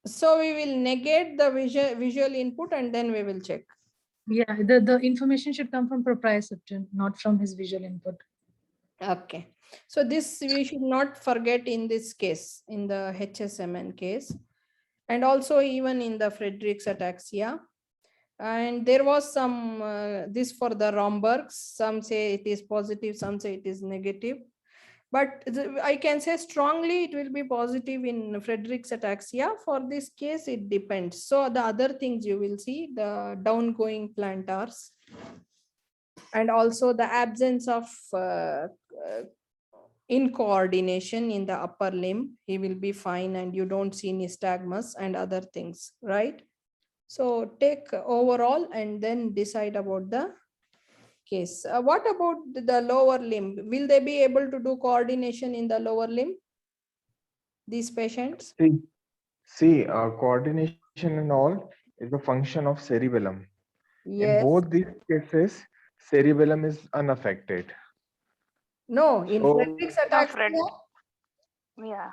So we will negate the visual input and then we will check. Yeah, the information should come from proprioception, not from his visual input. Okay. So this we should not forget in this case, in the HSMN case, and also even in the Friedreich's ataxia. And there was some, this for the Rombergs, some say it is positive, some say it is negative. But I can say strongly it will be positive in Friedreich's ataxia. For this case, it depends. So the other things you will see, the downgoing plantars, and also the absence of incoordination in the upper limb, he will be fine, and you don't see nystagmus and other things, right? So take overall and then decide about the case. What about the lower limb? Will they be able to do coordination in the lower limb, these patients? See, coordination and all is a function of cerebellum. In Yes. both these cases, cerebellum is unaffected. No, in So- Friedreich's ataxia. Yeah.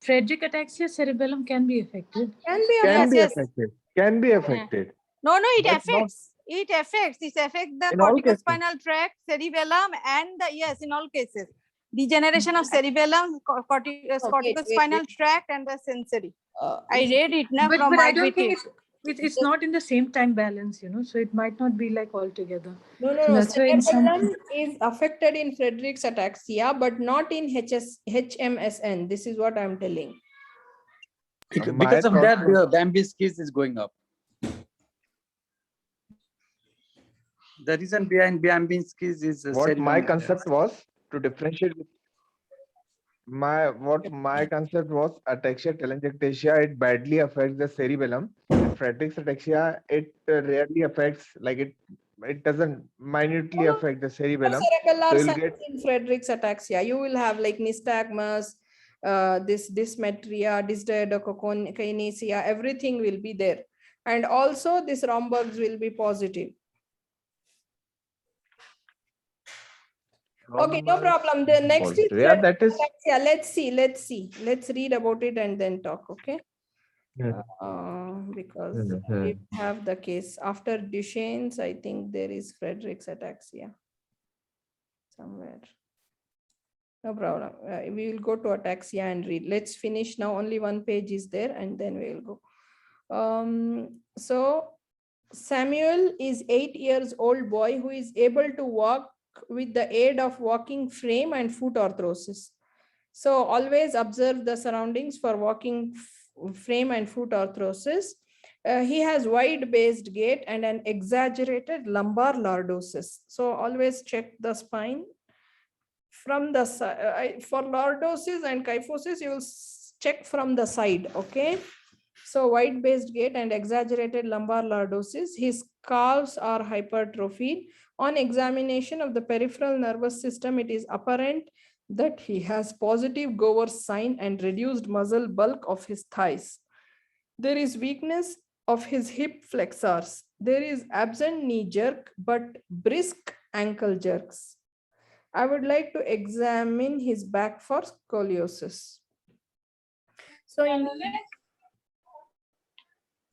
Friedreich ataxia, cerebellum can be affected. Can be Can be yes. affected. Can be affected. No, it But not- affects. It affects. It affects the In all cases. corticospinal tract, cerebellum, and the, yes, in all cases. Degeneration of cerebellum, corticospinal tract, and the sensory. I read it now But from I don't think Mrcpch. it's not in the same time balance, you know, so it might not be like all together. No. So that's why in some- Cerebellum is affected in Friedreich's ataxia, but not in HMSN. This is what I'm telling. Because of that, the Bambi's case is going up. The reason behind Bambi's case is what my concept was to differentiate my concept was ataxia telangiectasia, it badly affects the cerebellum. Friedreich's ataxia, it rarely affects, like it doesn't minutely affect the cerebellum. Cerebellar So you'll signs get in Friedreich's ataxia. You will have like nystagmus, this dysmetria, dysdiadochokinesia, everything will be there. And also this Rombergs will be positive. Okay, no problem. The next is yeah, that is ataxia. Let's see. Let's read about it and then talk, okay? Because we have the case after Duchenne's, I think there is Friedreich's ataxia somewhere. No problem. We will go to ataxia and read. Let's finish now. Only one page is there and then we will go. So Samuel is 8 years old boy who is able to walk with the aid of walking frame and foot orthosis. So always observe the surroundings for walking frame and foot orthosis. He has wide based gait and an exaggerated lumbar lordosis. So always check the spine from the side. For lordosis and kyphosis, you will check from the side, okay? So wide based gait and exaggerated lumbar lordosis. His calves are hypertrophied. On examination of the peripheral nervous system, it is apparent that he has positive Gower's sign and reduced muscle bulk of his thighs. There is weakness of his hip flexors. There is absent knee jerk, but brisk ankle jerks. I would like to examine his back for scoliosis. So in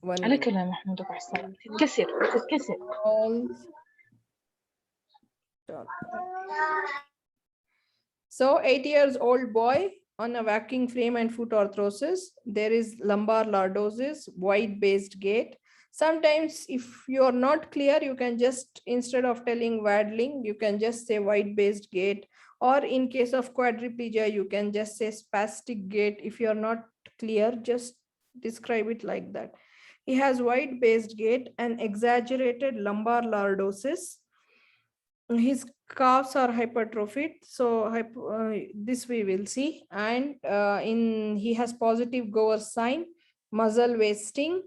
على كلام محمود وحسن كسر كسر. So 8 years old boy on a walking frame and foot orthosis. There is lumbar lordosis, wide based gait. Sometimes if you are not clear, you can just, instead of telling waddling, you can just say wide based gait. Or in case of quadriplegia, you can just say spastic gait. If you are not clear, just describe it like that. He has wide based gait and exaggerated lumbar lordosis. His calves are hypertrophied, so this we will see. And he has positive Gower's sign, muscle wasting,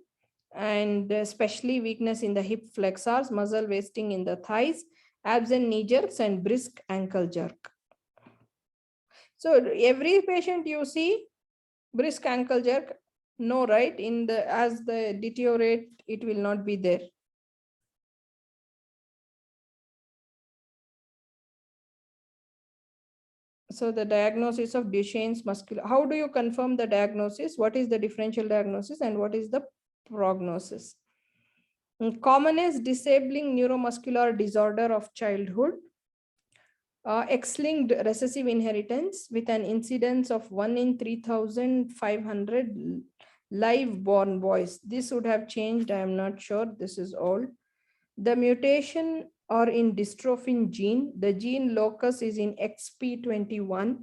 and especially weakness in the hip flexors, muscle wasting in the thighs, absent knee jerks, and brisk ankle jerk. So every patient you see brisk ankle jerk, no, right? In the as the deteriorate, it will not be there. So the diagnosis of Duchenne's muscular, how do you confirm the diagnosis? What is the differential diagnosis and what is the prognosis? Commonest disabling neuromuscular disorder of childhood. X-linked recessive inheritance with an incidence of 1 in 3,500 live born boys. This would have changed, I am not sure, this is old. The mutation or in dystrophin gene, the gene locus is in XP21.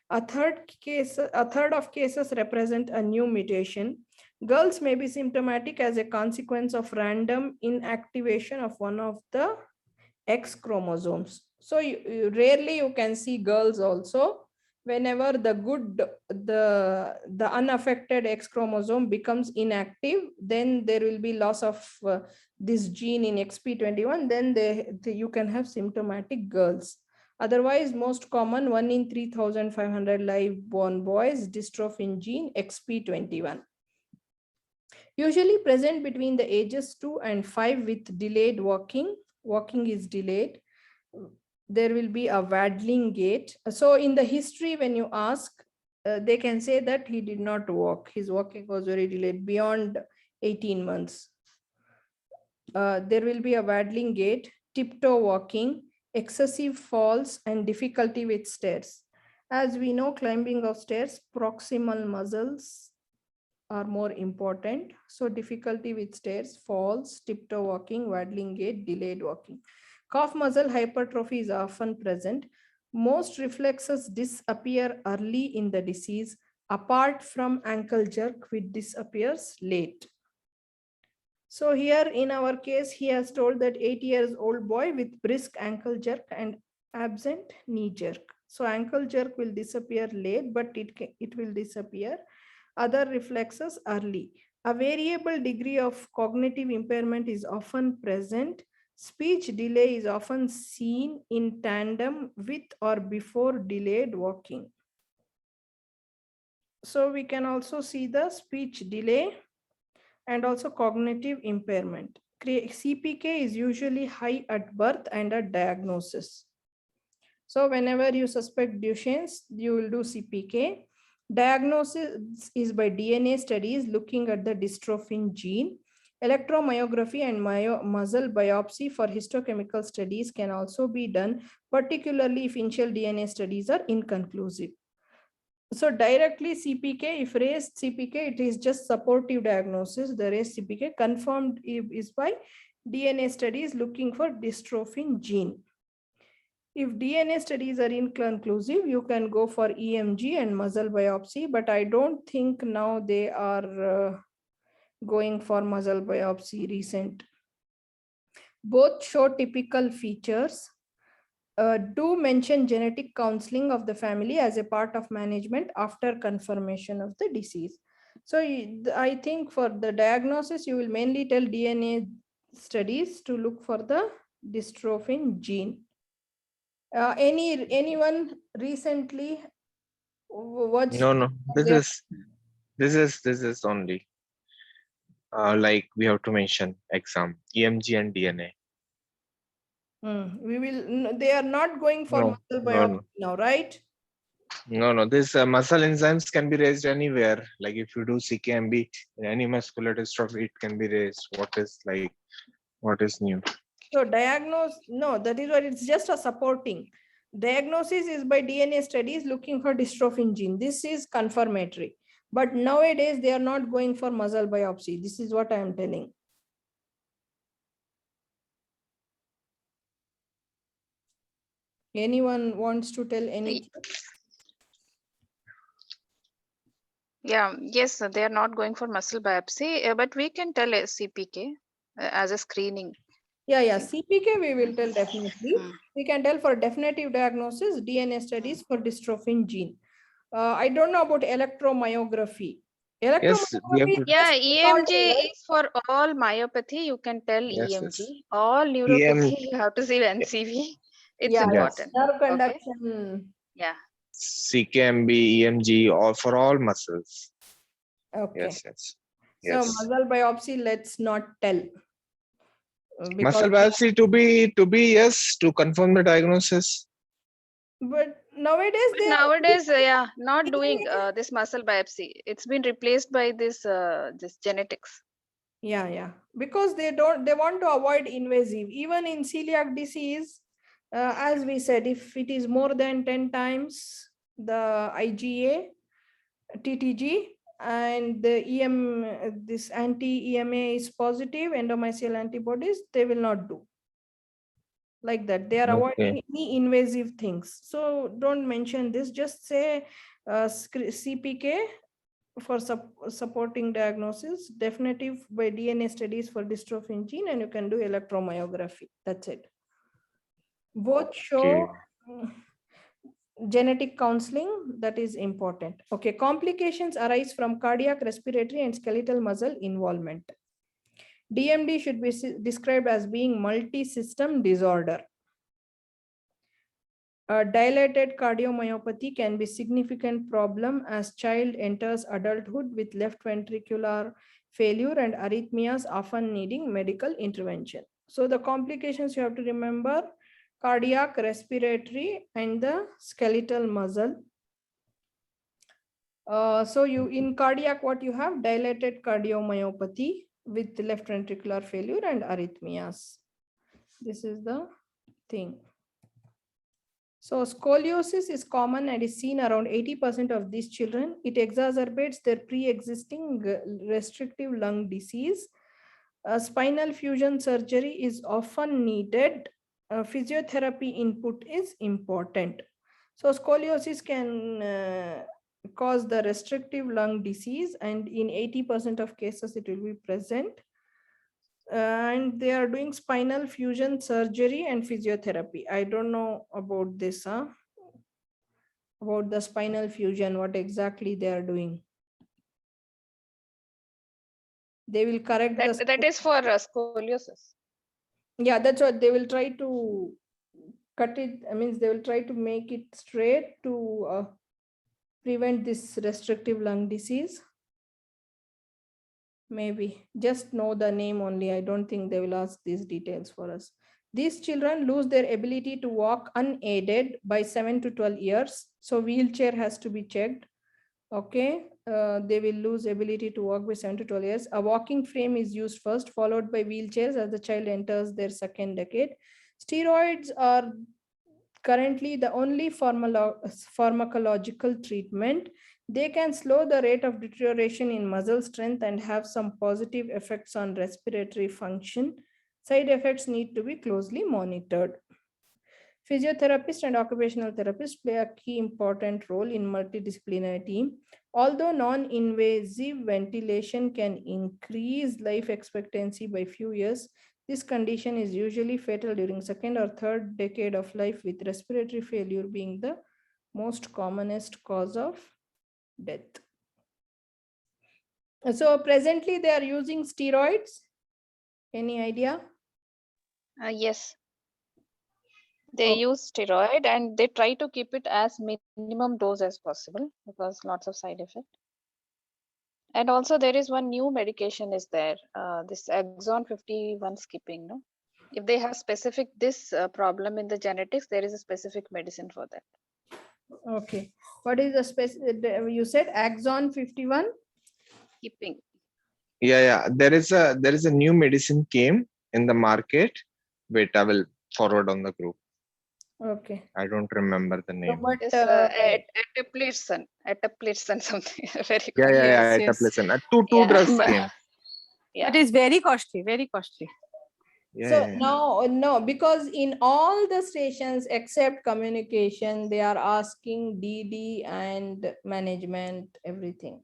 A third of cases represent a new mutation. Girls may be symptomatic as a consequence of random inactivation of one of the X chromosomes. So rarely you can see girls also. Whenever the unaffected X chromosome becomes inactive, then there will be loss of this gene in XP21. Then you can have symptomatic girls. Otherwise, most common 1 in 3,500 live born boys, dystrophin gene XP21. Usually present between the ages 2 and 5 with delayed walking. Walking is delayed. There will be a waddling gait. So in the history, when you ask, they can say that he did not walk. His walking was very delayed beyond 18 months. There will be a waddling gait, tiptoe walking, excessive falls, and difficulty with stairs. As we know, climbing of stairs, proximal muscles are more important. So difficulty with stairs, falls, tiptoe walking, waddling gait, delayed walking. Calf muscle hypertrophy is often present. Most reflexes disappear early in the disease, apart from ankle jerk, which disappears late. So here in our case, he has told that 8 years old boy with brisk ankle jerk and absent knee jerk. So ankle jerk will disappear late, but it will disappear. Other reflexes early. A variable degree of cognitive impairment is often present. Speech delay is often seen in tandem with or before delayed walking. So we can also see the speech delay and also cognitive impairment. CPK is usually high at birth and at diagnosis. So whenever you suspect Duchenne's, you will do CPK. Diagnosis is by DNA studies looking at the dystrophin gene. Electromyography and muscle biopsy for histochemical studies can also be done, particularly if initial DNA studies are inconclusive. So directly CPK, if raised CPK, it is just supportive diagnosis. The raised CPK confirmed is by DNA studies looking for dystrophin gene. If DNA studies are inconclusive, you can go for EMG and muscle biopsy, but I don't think now they are going for muscle biopsy recent. Both show typical features. Do mention genetic counseling of the family as a part of management after confirmation of the disease. So I think for the diagnosis, you will mainly tell DNA studies to look for the dystrophin gene. Anyone recently watched? No, this is only like we have to mention exam, EMG and DNA. They are not going for muscle biopsy now, right? No, this muscle enzymes can be raised anywhere. Like if you do CKMB in any muscular dystrophy, it can be raised. What is new? So diagnose, no, that is what it's just a supporting. Diagnosis is by DNA studies looking for dystrophin gene. This is confirmatory. But nowadays they are not going for muscle biopsy. This is what I am telling. Anyone wants to tell anything? Yeah, yes, they are not going for muscle biopsy, but we can tell a CPK as a screening. Yeah, CPK we will tell definitely. We can tell for definitive diagnosis, DNA studies for dystrophin gene. I don't know about electromyography. Yes, we have to. Yeah, EMG is for all myopathy. You can tell EMG. All neuropathy, you have to see NCV. It's important. Nerve conduction. Okay. Yeah. CKMB, EMG, all for all muscles. Okay. Yes. So muscle biopsy, let's not tell. Muscle biopsy to be yes, to confirm the diagnosis. But nowadays But they are nowadays, yeah, not doing this muscle biopsy. It's been replaced by this genetics. yeah, because they want to avoid invasive. Even in celiac disease, as we said, if it is more than 10 times the IgA, TTG, and the this anti-EMA is positive, endomysial antibodies, they will not do. Like that, they are avoiding any invasive things. So don't mention this, just say CPK for supporting diagnosis, definitive by DNA studies for dystrophin gene, and you can do electromyography. That's it. Both show genetic counseling, that is important. Okay, complications arise from cardiac, respiratory, and skeletal muscle involvement. DMD should be described as being multi-system disorder. Dilated cardiomyopathy can be a significant problem as child enters adulthood with left ventricular failure and arrhythmias, often needing medical intervention. So the complications you have to remember: cardiac, respiratory, and the skeletal muscle. So in cardiac, what you have? Dilated cardiomyopathy with left ventricular failure and arrhythmias. This is the thing. So scoliosis is common and is seen around 80% of these children. It exacerbates their pre-existing restrictive lung disease. Spinal fusion surgery is often needed. Physiotherapy input is important. So scoliosis can cause the restrictive lung disease, and in 80% of cases it will be present. And they are doing spinal fusion surgery and physiotherapy. I don't know about this, about the spinal fusion, what exactly they are doing. They will correct that is for scoliosis. Yeah, that's what they will try to cut it. I mean, they will try to make it straight to prevent this restrictive lung disease. Maybe just know the name only. I don't think they will ask these details for us. These children lose their ability to walk unaided by 7 to 12 years. So wheelchair has to be checked. Okay, they will lose ability to walk by 7 to 12 years. A walking frame is used first, followed by wheelchairs as the child enters their second decade. Steroids are currently the only pharmacological treatment. They can slow the rate of deterioration in muscle strength and have some positive effects on respiratory function. Side effects need to be closely monitored. Physiotherapists and occupational therapists play a key important role in multidisciplinary team. Although non-invasive ventilation can increase life expectancy by few years, this condition is usually fatal during second or third decade of life, with respiratory failure being the most commonest cause of death. So presently they are using steroids. Any idea? Yes. They use steroid and they try to keep it as minimum dose as possible because lots of side effect. And also there is one new medication is there, this exon 51 skipping. No, if they have specific this problem in the genetics, there is a specific medicine for that. Okay, what is the specific? You said exon 51 skipping. Yeah, there is a new medicine came in the market. Wait, I will forward on the group. Okay, I don't remember the name. but Etaplitsan something. Very Yeah, Yes, yes. etaplitsan. Two drugs came. Yeah. It is very costly, very costly. So no, because in all the stations except communication, they are asking DD and management, everything.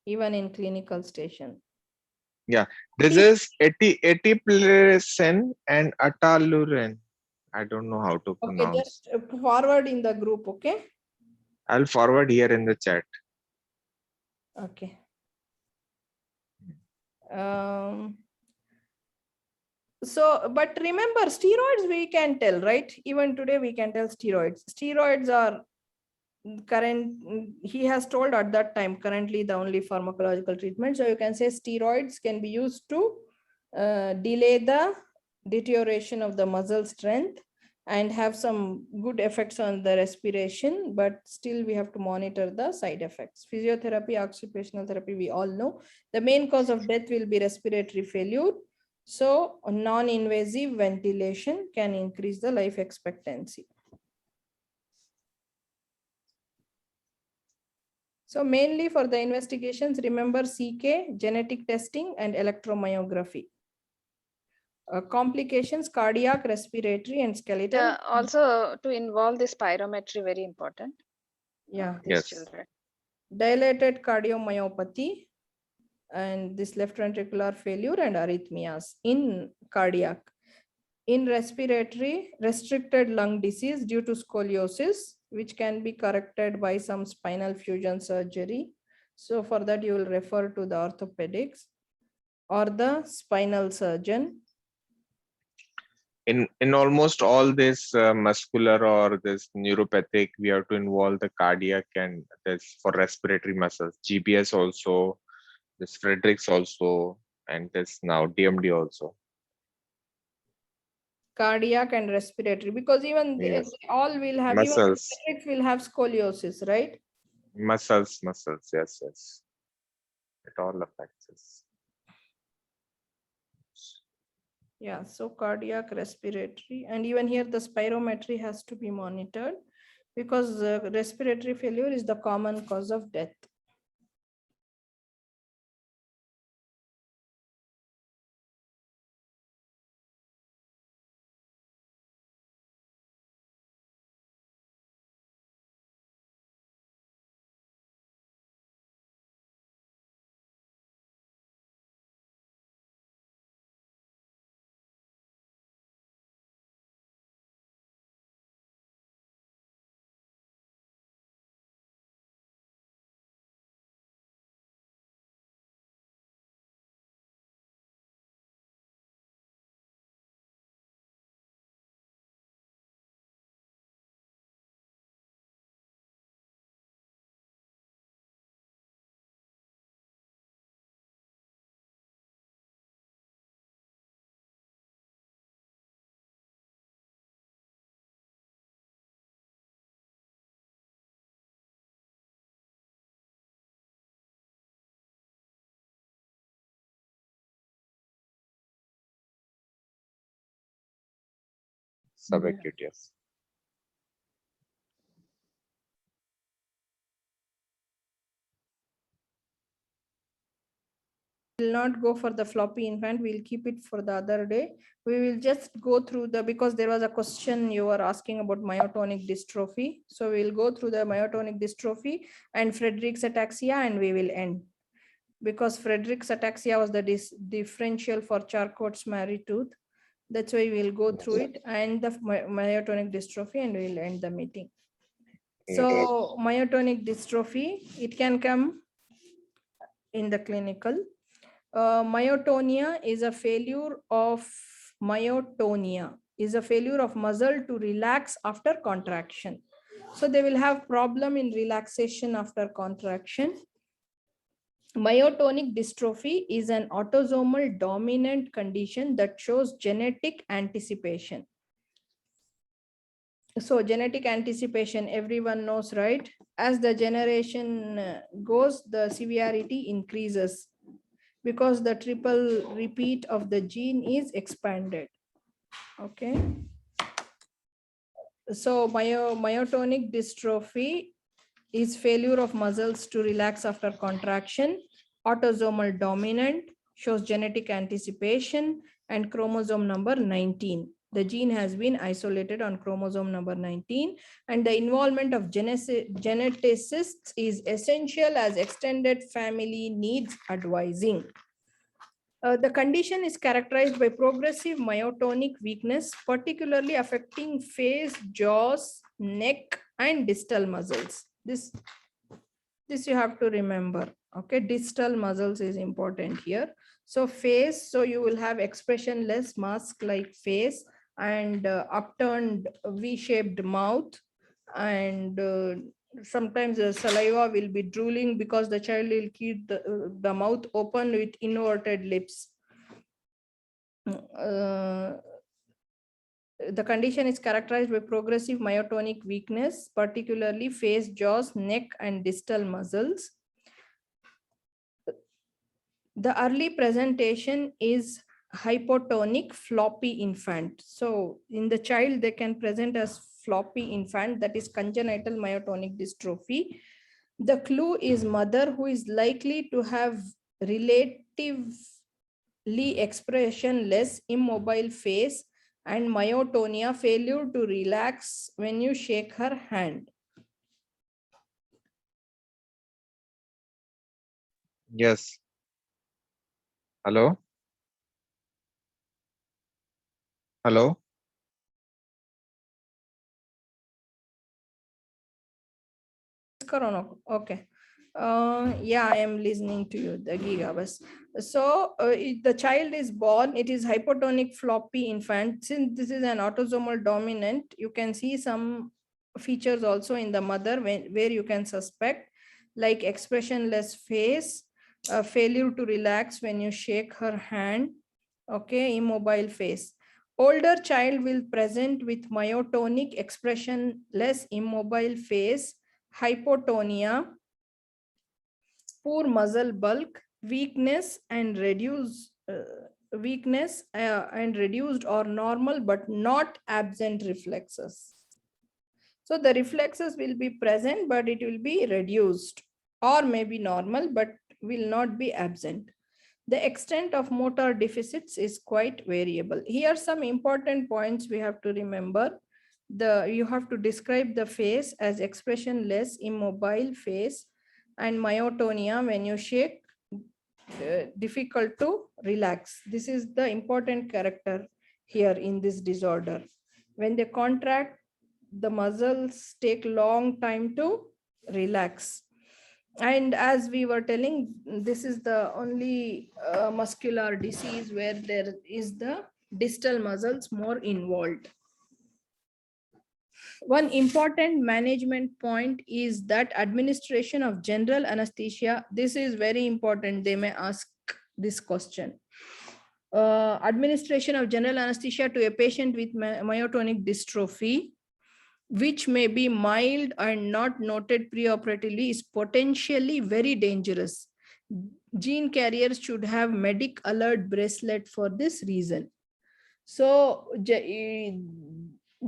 Even in clinical station. Yeah, this is etiplirsen and ataluren. I don't know how to Okay, pronounce. just forward in the group, okay? I'll forward here in the chat. Okay. So, but remember, steroids we can tell, right? Even today we can tell steroids. Steroids are he has told at that time, currently the only pharmacological treatment. So you can say steroids can be used to delay the deterioration of the muscle strength. and have some good effects on the respiration, but still we have to monitor the side effects. Physiotherapy, occupational therapy, we all know. The main cause of death will be respiratory failure. So non-invasive ventilation can increase the life expectancy. So mainly for the investigations, remember CK, genetic testing, and electromyography. Complications, cardiac, respiratory, and skeletal. Yeah, also to involve the spirometry, very important. Yeah. These Yes. children. Dilated cardiomyopathy and this left ventricular failure and arrhythmias in cardiac. In respiratory, restricted lung disease due to scoliosis, which can be corrected by some spinal fusion surgery. So for that, you will refer to the orthopedics or the spinal surgeon. In almost all this muscular or this neuropathic, we have to involve the cardiac and this for respiratory muscles. GPS also, this Friedrichs also, and this now DMD also. Cardiac and respiratory, because even Yes. they all will have, Muscles. even will have scoliosis, right? Muscles, yes, yes. It all affects us. Yeah, so cardiac, respiratory, and even here the spirometry has to be monitored because respiratory failure is the common cause of death. Subacute. Will not go for the floppy infant, we'll keep it for the other day. We will just go through the, because there was a question you were asking about myotonic dystrophy. So we'll go through the myotonic dystrophy and Friedreich's ataxia and we will end. Because Friedreich's ataxia was the differential for Charcot's-Marie tooth. That's why we'll go through it and the myotonic dystrophy and we'll end the meeting. So myotonic dystrophy, it can come in the clinical. Myotonia is a failure of muscle to relax after contraction. So they will have problem in relaxation after contraction. Myotonic dystrophy is an autosomal dominant condition that shows genetic anticipation. So genetic anticipation, everyone knows, right? As the generation goes, the severity increases because the triple repeat of the gene is expanded. Okay. So myotonic dystrophy is failure of muscles to relax after contraction, autosomal dominant, shows genetic anticipation, and chromosome number 19. The gene has been isolated on chromosome number 19, and the involvement of geneticists is essential as extended family needs advising. The condition is characterized by progressive myotonic weakness, particularly affecting face, jaws, neck, and distal muscles. This you have to remember. Okay, distal muscles is important here. So face, so you will have expressionless mask-like face and upturned V-shaped mouth, and sometimes the saliva will be drooling because the child will keep the mouth open with inverted lips. The condition is characterized by progressive myotonic weakness, particularly face, jaws, neck, and distal muscles. The early presentation is hypotonic floppy infant. So in the child, they can present as floppy infant, that is congenital myotonic dystrophy. The clue is mother, who is likely to have relatively expressionless immobile face and myotonia, failure to relax when you shake her hand. Yes. Hello? Hello? Okay. Yeah, I am listening to you, the gigabus. So the child is born, it is hypotonic floppy infant. Since this is an autosomal dominant, you can see some features also in the mother where you can suspect, like expressionless face, failure to relax when you shake her hand, okay, immobile face. Older child will present with myotonic, expressionless, immobile face, hypotonia, poor muscle bulk, weakness and reduced or normal but not absent reflexes. So the reflexes will be present, but it will be reduced, or maybe normal, but will not be absent. The extent of motor deficits is quite variable. Here are some important points we have to remember. You have to describe the face as expressionless, immobile face, and myotonia when you shake, difficult to relax. This is the important character here in this disorder. When they contract, the muscles take long time to relax. And as we were telling, this is the only muscular disease where there is the distal muscles more involved. One important management point is that administration of general anesthesia. This is very important. They may ask this question. Administration of general anesthesia to a patient with myotonic dystrophy, which may be mild and not noted preoperatively, is potentially very dangerous. Gene carriers should have medic alert bracelet for this reason. So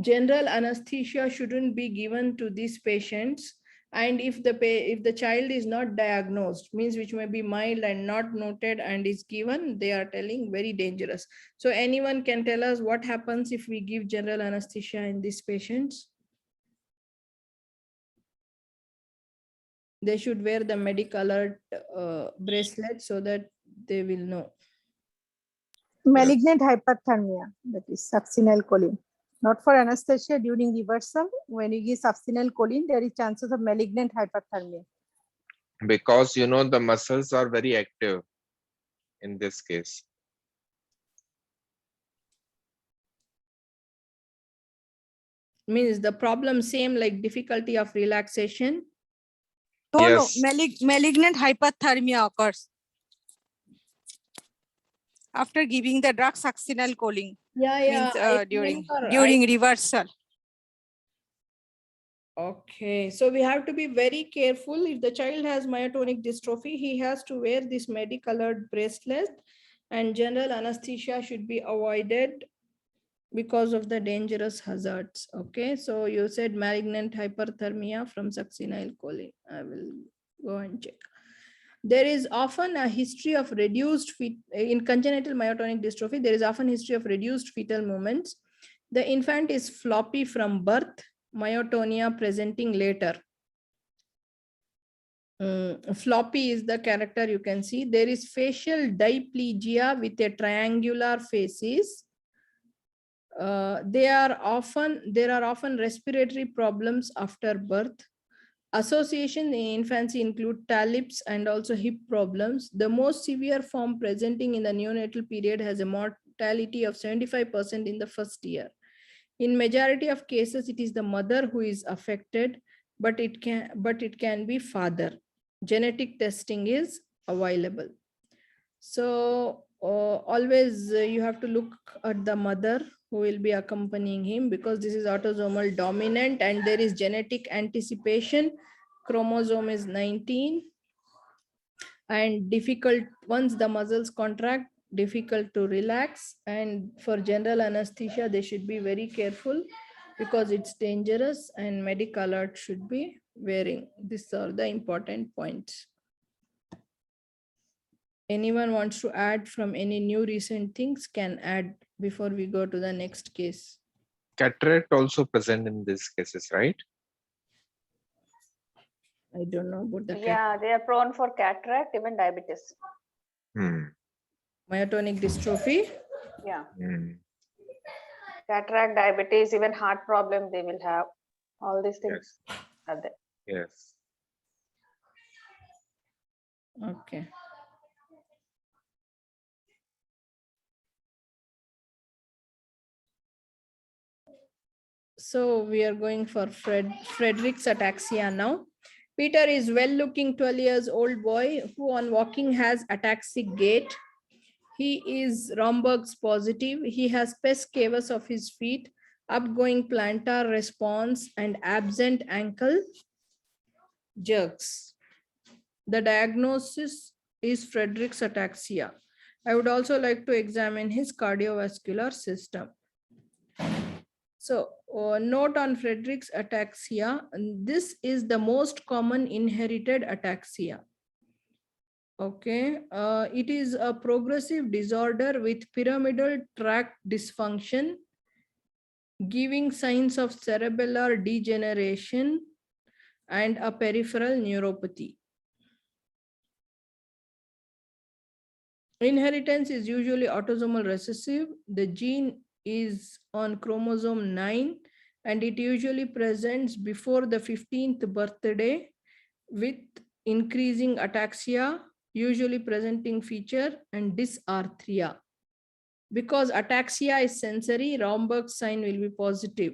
general anesthesia shouldn't be given to these patients. And if the child is not diagnosed, means which may be mild and not noted and is given, they are telling very dangerous. So anyone can tell us what happens if we give general anesthesia in these patients? They should wear the medic alert bracelet so that they will know. Malignant hyperthermia, that is succinylcholine. Not for anesthesia during reversal. When you give succinylcholine, there is chances of malignant hyperthermia. Because, you know, the muscles are very active in this case. Means the problem same like difficulty of relaxation. No, Yes. no, malignant hyperthermia occurs after giving the drug succinylcholine. Yeah, Means, during reversal. Okay, so we have to be very careful. If the child has myotonic dystrophy, he has to wear this medic alert bracelet, and general anesthesia should be avoided because of the dangerous hazards. Okay, so you said malignant hyperthermia from succinylcholine. I will go and check. There is often a history of reduced in congenital myotonic dystrophy. There is often history of reduced fetal movements. The infant is floppy from birth, myotonia presenting later. Floppy is the character you can see. There is facial diplegia with a triangular faces. There are often respiratory problems after birth. Association in infancy include talibs and also hip problems. The most severe form presenting in the neonatal period has a mortality of 75% in the first year. In majority of cases, it is the mother who is affected, but it can be father. Genetic testing is available. So always you have to look at the mother who will be accompanying him, because this is autosomal dominant and there is genetic anticipation. Chromosome is 19 and difficult once the muscles contract, difficult to relax. And for general anesthesia, they should be very careful because it's dangerous, and medical alert should be wearing. These are the important points. Anyone wants to add from any new recent things can add before we go to the next case. Cataract also present in these cases, right? I don't know about the Yeah, they are prone for cataract, even diabetes. myotonic dystrophy. Yeah, Hmm. cataract, diabetes, even heart problem they will have. All these things Yes. are there. Yes. Okay. So we are going for Frederick's ataxia now. Peter is well-looking 12 years old boy who on walking has ataxic gait. He is Romberg's positive. He has pes cavus of his feet, upgoing plantar response and absent ankle jerks. The diagnosis is Frederick's ataxia. I would also like to examine his cardiovascular system. So note on Frederick's ataxia, this is the most common inherited ataxia. Okay, it is a progressive disorder with pyramidal tract dysfunction, giving signs of cerebellar degeneration and a peripheral neuropathy. Inheritance is usually autosomal recessive. The gene is on chromosome 9 and it usually presents before the 15th birthday with increasing ataxia, usually presenting feature, and dysarthria. Because ataxia is sensory, Romberg's sign will be positive.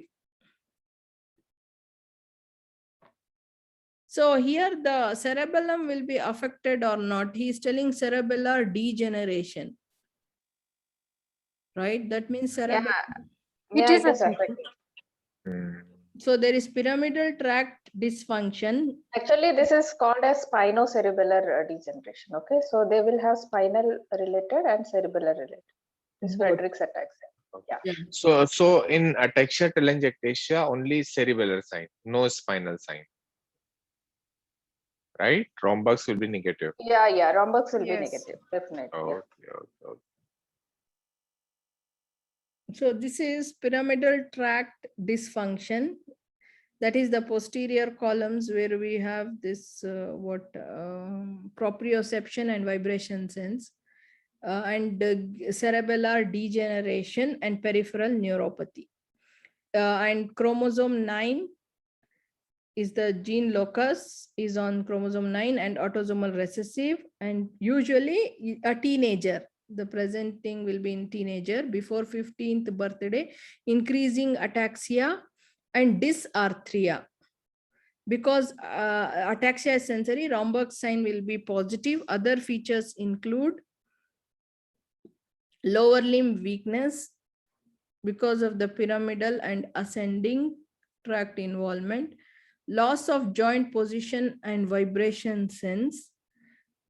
So here the cerebellum will be affected or not. He is telling cerebellar degeneration. Right? That means cerebellum. Yeah, It is it is affected. affected. So there is pyramidal tract dysfunction. Actually, this is called as spinocerebellar degeneration. Okay, so they will have spinal related and cerebellar related. This Both. Frederick's ataxia. Yeah. So in ataxia telangiectasia, only cerebellar sign, no spinal sign. Right? Romberg's will be negative. Yeah, Romberg's will be Yes. negative, definitely. Yeah. Okay. So this is pyramidal tract dysfunction. That is the posterior columns where we have this proprioception and vibration sense, and cerebellar degeneration and peripheral neuropathy. And chromosome 9 is the gene locus is on chromosome 9 and autosomal recessive, and usually a teenager. The presenting will be in teenager before 15th birthday, increasing ataxia and dysarthria. Because ataxia is sensory, Romberg's sign will be positive. Other features include lower limb weakness because of the pyramidal and ascending tract involvement, loss of joint position and vibration sense,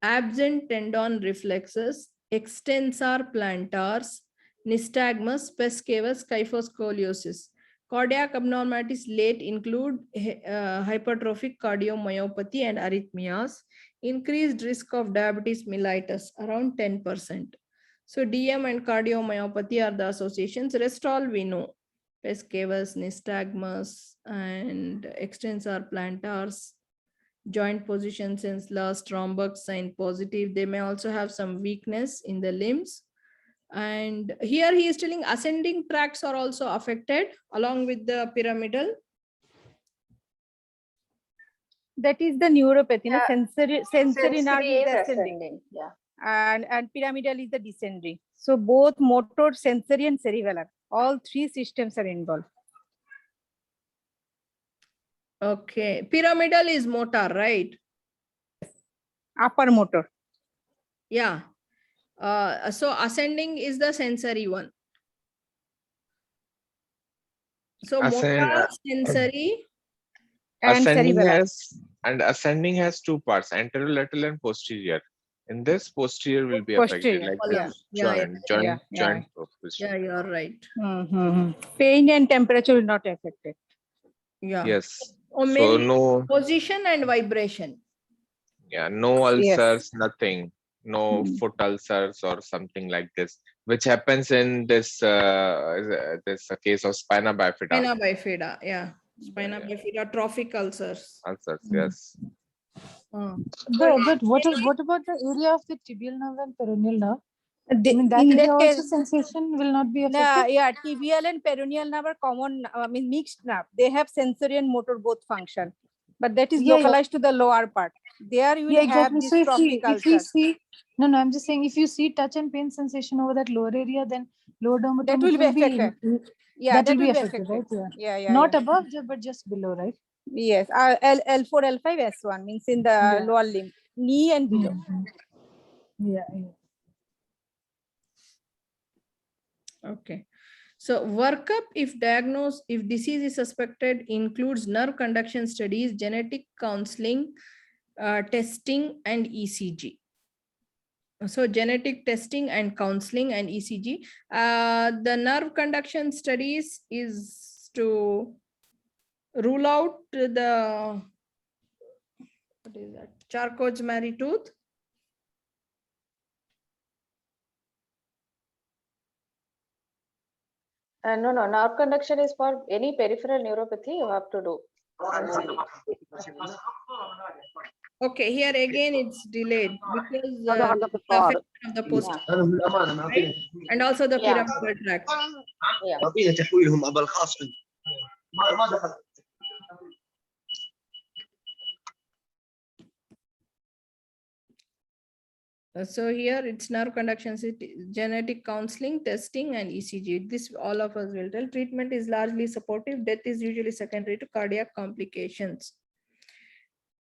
absent tendon reflexes, extensor plantars, nystagmus, pes cavus, kyphoscoliosis. Cardiac abnormalities late include hypertrophic cardiomyopathy and arrhythmias, increased risk of diabetes mellitus around 10%. So DM and cardiomyopathy are the associations. Rest all we know. Pes cavus, nystagmus, and extensor plantars, joint position since last Romberg's sign positive. They may also have some weakness in the limbs. And here he is telling ascending tracts are also affected along with the pyramidal. That is the neuropathy. Yeah. Sensory nerve Sensory is is ascending, ascending. Yeah. and pyramidal is the descending. So both motor, sensory, and cerebellar, all three systems are involved. Okay, pyramidal is motor, right? Upper motor. Yeah. So ascending is the sensory one. So Ascend- motor, sensory, And ascending cerebellum. has two parts, anterolateral and posterior. In this, posterior will be affected, Posterior, like yeah. this Yeah, joint, yeah, yeah. joint position. yeah, you're right. Pain and temperature will not affect it. Yeah. Yes. Or So mainly no, position and vibration. yeah, no Yes. ulcers, nothing, no foot ulcers or something like this, which happens in this case of spina bifida. Spina bifida, yeah. Spina yeah. bifida, trophic ulcers. Ulcers, yes. But what about the area of the tibial nerve and peroneal nerve? I mean, that In area that also case, sensation will not be nah, affected. yeah, tibial and peroneal nerve are common, mixed nerve. They have sensory and motor both function, but that is Yeah, localized to the lower part. There you will Yeah, have exactly. this So if trophic we ulcer. see, no, I'm just saying, if you see touch and pain sensation over that lower area, then lower dermatome That will be affected. Yeah, that will be affected, right? Yeah. Not Yeah. above, but just below, right? Yes, L4, L5, S1 means in the lower limb, knee and below. Yeah. Okay. So workup, if diagnosed, if disease is suspected, includes nerve conduction studies, genetic counseling, testing, and ECG. So genetic testing and counseling and ECG. The nerve conduction studies is to rule out the, what is that, Charcot-Marie tooth. No, nerve conduction is for any peripheral neuropathy you have to do. Okay, here again it's delayed because the affection of the post, right? And also the pyramidal tract. So here it's nerve conduction, genetic counseling, testing, and ECG. This all of us will tell. Treatment is largely supportive. Death is usually secondary to cardiac complications.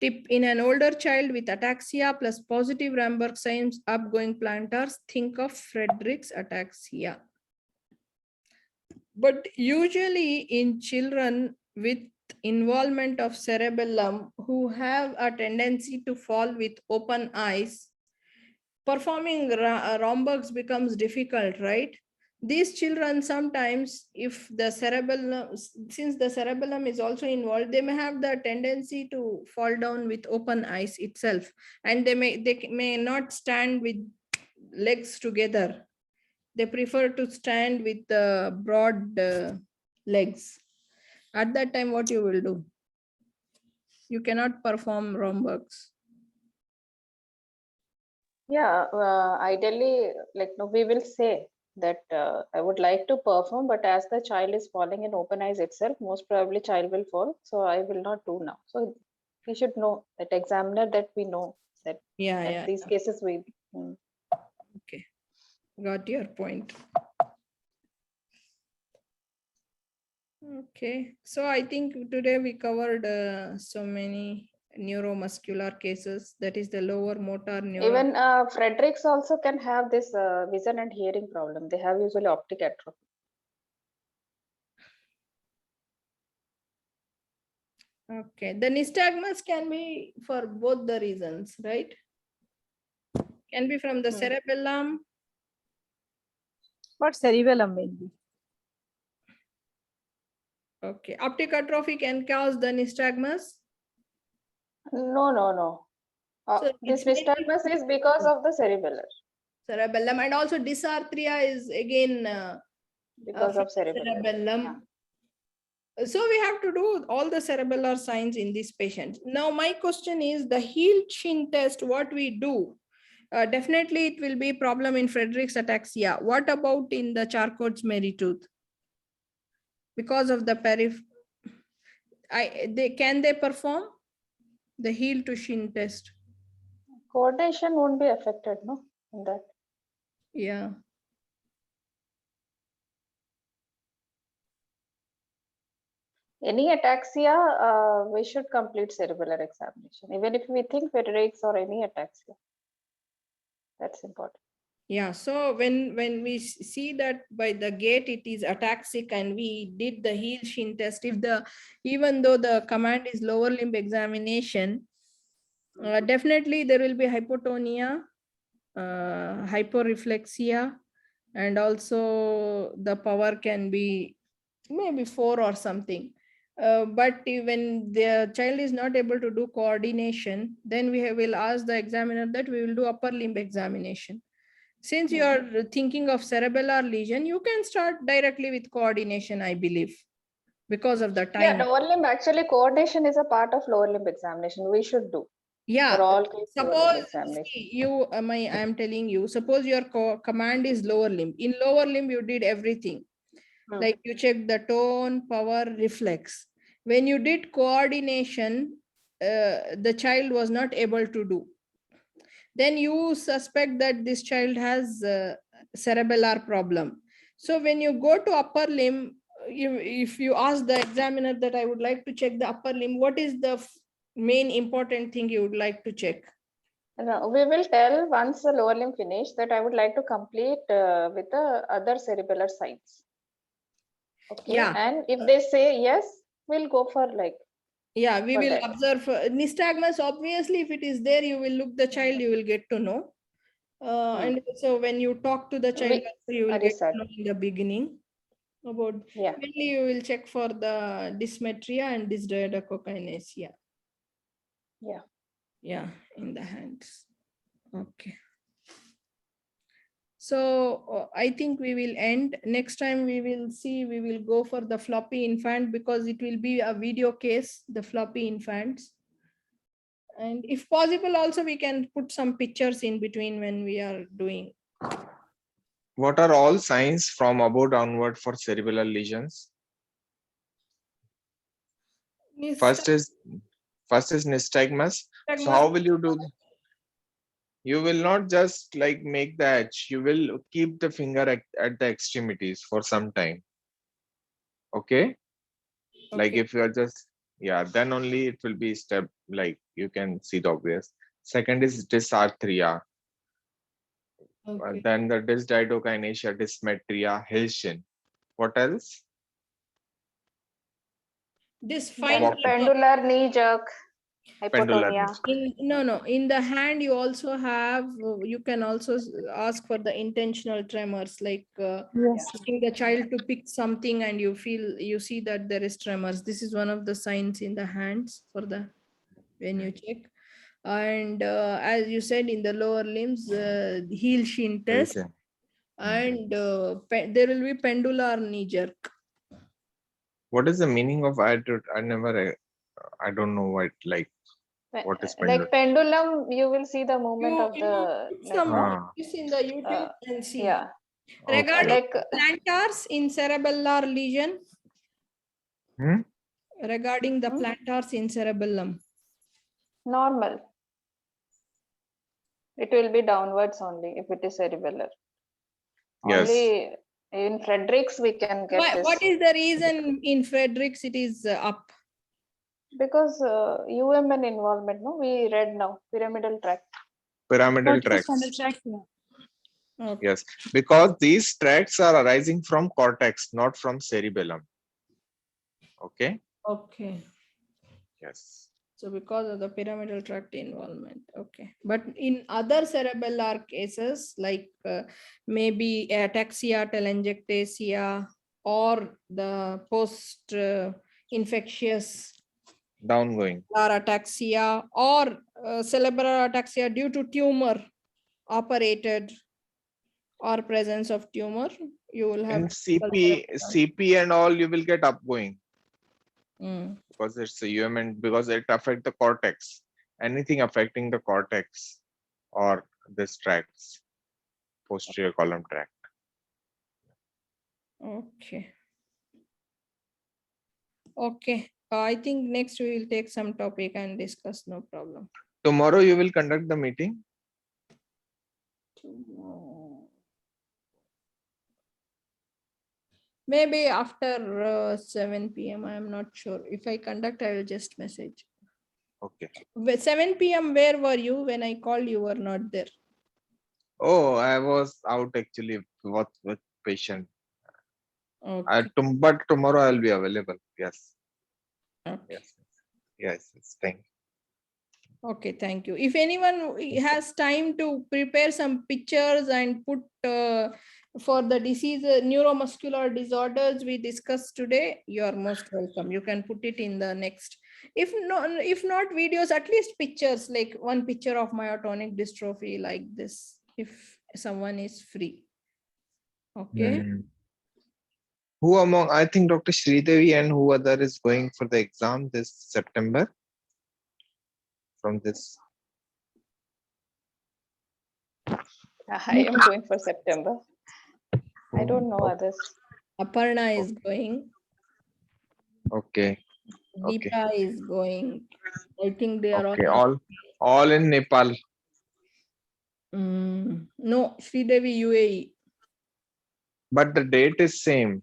Tip: in an older child with ataxia plus positive Ramberg signs, upgoing plantars, think of Friedreich's ataxia. But usually in children with involvement of cerebellum who have a tendency to fall with open eyes, performing Romberg's becomes difficult, right? These children sometimes, if the cerebellum, since the cerebellum is also involved, they may have the tendency to fall down with open eyes itself, and they may not stand with legs together. They prefer to stand with the broad legs. At that time, what you will do? You cannot perform Romberg's. Yeah, ideally, like no, we will say that I would like to perform, but as the child is falling in open eyes itself, most probably child will fall. So I will not do now. So we should know that examiner that we know that these cases we. Okay, got your point. Okay, so I think today we covered so many neuromuscular cases, that is the lower motor neuron. Even Friedreich's also can have this vision and hearing problem. They have usually optic atrophy. Okay, the nystagmus can be for both the reasons, right? Can be from the cerebellum. But cerebellum mainly. Okay, optic atrophy can cause the nystagmus. No. So This it's nystagmus is because of the cerebellum, and also dysarthria is again because of cerebellum. Yeah. So we have to do all the cerebellar signs in this patient. Now my question is the heel chin test, what we do? Definitely it will be problem in Friedreich's ataxia. What about in the Charcot-Marie tooth? Because of the can they perform the heel to shin test? Coordination won't be affected, no, in that. Yeah. Any ataxia, we should complete cerebellar examination, even if we think Friedreich's or any ataxia. That's important. Yeah, so when we see that by the gate it is ataxic and we did the heel shin test, if the even though the command is lower limb examination, definitely there will be hypotonia, hyporeflexia, and also the power can be maybe 4 or something. But when the child is not able to do coordination, then we will ask the examiner that we will do upper limb examination. Since you are thinking of cerebellar lesion, you can start directly with coordination, I believe, because of the Yeah, time. lower limb, actually coordination is a part of lower limb examination. We should do. Yeah, For all case lower limb suppose examination. see, you I am telling you, suppose your command is lower limb. In lower limb, you did everything. Like you check the tone, power, reflex. When you did coordination, the child was not able to do. Then you suspect that this child has cerebellar problem. So when you go to upper limb, if you ask the examiner that I would like to check the upper limb, what is the main important thing you would like to check? No, we will tell once the lower limb finish that I would like to complete with the other cerebellar sites. Okay. Yeah. And if they say yes, we'll go for like. Yeah, we for will that. observe nystagmus. Obviously, if it is there, you will look the child, you will get to know. And so when you talk to the child, you will get to know in the beginning about. Yeah. Mainly, you will check for the dysmetria and dysdiadochokinesia. Yeah. Yeah, in the hands. Okay. So I think we will end. Next time we will see, we will go for the floppy infant because it will be a video case, the floppy infants. And if possible, also we can put some pictures in between when we are doing. What are all signs from above downward for cerebellar lesions? First is nystagmus. So how will you do? You will not just like make the edge. You will keep the finger at the extremities for some time. Okay. Like if you are just, yeah, then only it will be step, like you can see the obvious. Second is dysarthria. Then the dysdiadochokinesia, dysmetria, Hilshin. What else? This pendular knee jerk, hypotonia. In the hand you also have, you can also ask for the intentional tremors, like asking the child to pick something and you see that there is tremors. This is one of the signs in the hands for the when you check. And as you said, in the lower limbs, heel shin test, and there will be pendular knee jerk. What is the meaning of I don't know what, like what is pendulum? Like pendulum, you will see the movement of the. This in the YouTube and see. Yeah. Regarding Like plantars in cerebellar lesion. Regarding the plantars in cerebellum. Normal. It will be downwards only if it is cerebellar. Yes. Only in Frederick's we can get this. What is the reason in Frederick's it is up? Because UMN involvement, no? We read now, pyramidal tract. Pyramidal tracts. Okay. Yes, because these tracts are arising from cortex, not from cerebellum. Okay. Okay. Yes. So because of the pyramidal tract involvement, okay. But in other cerebellar cases, like maybe ataxia telangiectasia or the post-infectious downgoing ataxia or cerebral ataxia due to tumor operated or presence of tumor, you will have CP and all, you will get upgoing. Because it's a UMN, because it affects the cortex. Anything affecting the cortex or this tracts, posterior column tract. Okay. Okay. I think next we will take some topic and discuss, no problem. Tomorrow you will conduct the meeting? Maybe after 7 p.m. I am not sure. If I conduct, I will just message. Okay. 7 p.m. where were you? When I called, you were not there. Oh, I was out actually with patient. Okay. But tomorrow I'll be available. Yes. Okay. Yes. Yes. Yes. Thank you. Okay, thank you. If anyone has time to prepare some pictures and put for the disease, neuromuscular disorders we discussed today, you are most welcome. You can put it in the next. If not videos, at least pictures, like one picture of myotonic dystrophy like this, if someone is free. Okay. Who among, I think Dr. Sridevi and who other is going for the exam this September from this? I am going for September. I don't know others. Aparna is going. Okay. Okay. Deepa is going. I think they are Okay. all. All in Nepal. No, Sridevi UAE. But the date is same.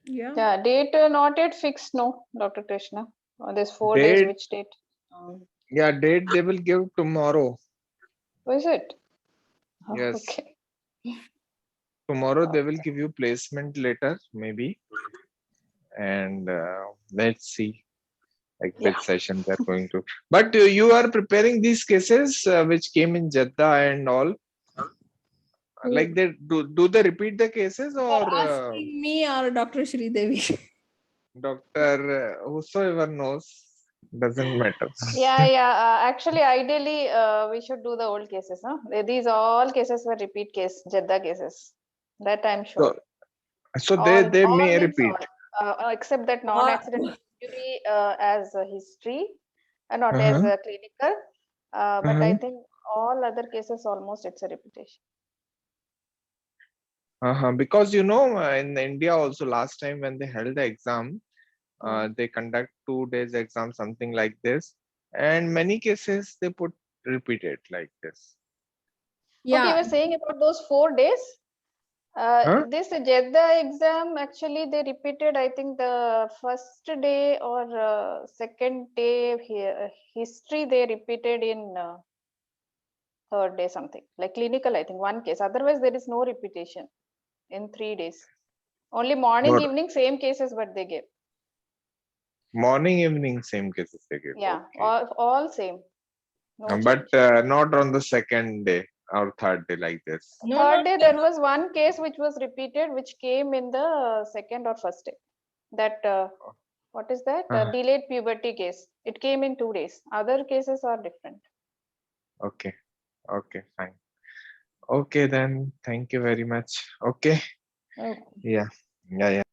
Yeah. Yeah, date not yet fixed, no, Dr. Krishna. There's 4 days, Date, which date? yeah, date they will give tomorrow. What is it? Oh, Yes. okay. Tomorrow they will give you placement letter, maybe. And let's see like Yeah. which session they're going to. But you are preparing these cases which came in Jeddah and all. Like they do they repeat the cases or Asking me or Dr. Sridevi? doctor whosoever knows, doesn't matter. Yeah. Actually, ideally, we should do the old cases. Huh? These all cases were repeat case, Jeddah cases. That I'm sure. So they All may means repeat. all, except that non-accidental injury as a history, not as a clinical. But I think all other cases almost it's a repetition. Because you know in India also last time when they held the exam, they conduct 2 days exam, something like this, and many cases they put repeated like this. Okay, you were saying about those 4 days. This Jeddah exam actually they repeated. I think the first day or second day here history they repeated in third day something like clinical. I think one case. Otherwise there is no repetition in 3 days. Only morning, But evening, same cases, but they gave. morning, evening, same cases they give. Yeah, Okay. all same. No But change. not on the second day or third day like this. Third day there was one case which was repeated, which came in the second or first day. That what is that? Delayed puberty case. It came in 2 days. Other cases are different. Okay. Okay, fine. Okay, then thank you very much. Okay. Okay. Yeah. Yeah.